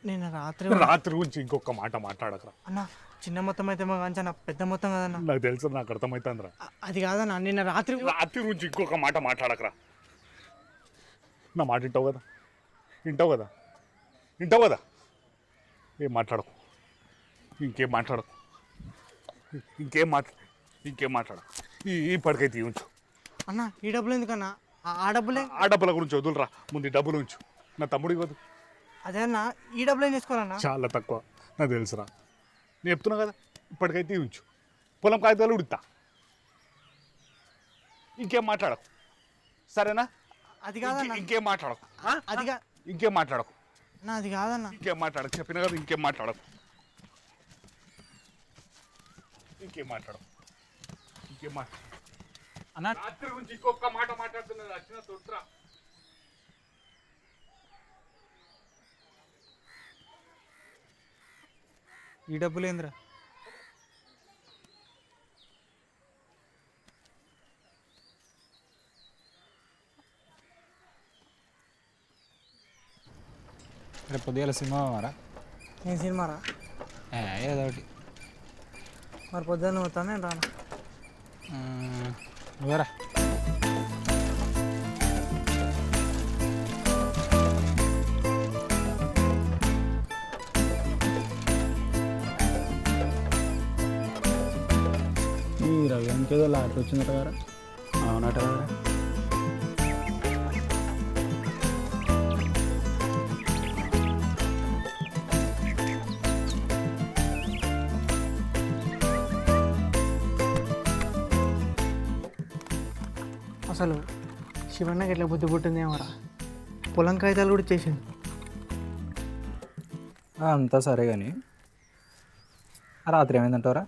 నేను రాత్రి రాత్రి గురించి ఇంకొక మాట మాట్లాడకరా. అన్న చిన్న మొత్తం అయితే మా కాంచన పెద్ద మొత్తం కదన్న. నాకు తెలుసు, నాకు అర్థమవుతుందిరా. అది కాదన్న నిన్న రాత్రి రాత్రి గురించి ఇంకొక మాట మాట్లాడకరా. నా మాట వింటావు కదా, వింటావు కదా, వింటావు కదా. ఏం మాట్లాడకు, ఇంకేం మాట్లాడకు, ఇంకేం మాట్లాడకు. ఈ పడికైతే ఉంచు. అన్న ఈ డబ్బులు ఎందుకన్నా? ఆ డబ్బులే. ఆ డబ్బుల గురించి వదులురా, ముందు ఈ డబ్బులు ఉంచు. నా తమ్ముడికి వద్దు. అదే అన్న ఈ డబ్బులు ఏం చేసుకోవాలన్నా? చాలా తక్కువ, నాకు తెలుసురా. నేను చెప్తున్నా కదా, ఇప్పటికైతే ఉంచు. పొలం కాగితాలు ఉడుతా. ఇంకేం మాట్లాడకు, సరేనా? అది కాదన్న. ఇంకేం మాట్లాడకు, అది ఇంకేం మాట్లాడకు, నా అది కాదన్న. ఇంకేం మాట్లాడకు. చెప్పిన కదా, ఇంకేం మాట్లాడకు, ఇంకేం మాట్లాడకు, ఇంకేం మాట్లాడకు. అన్న రాత్రి గురించి ఇంకొక మాట మాట్లాడుతున్నది వచ్చిన తొట్రా. ఈ డబ్బులు ఏందిరా? రేపు పొద్దుగాల సినిమా మారా నేను సినిమారా? ఏదో ఒకటి. మరి పొద్దున్న పోతాను నేను రాను. నువ్వేరా. ఈ రవి ఇంకేదో లాట్ వచ్చిందట కదా? అవునట కదా. అసలు శివన్నకి ఎట్లా బుద్ధి పుట్టిందేమోరా, పొలం కాగితాలు కూడా చేసింది. అంతా సరే కానీ రాత్రి ఏమైందంటారా?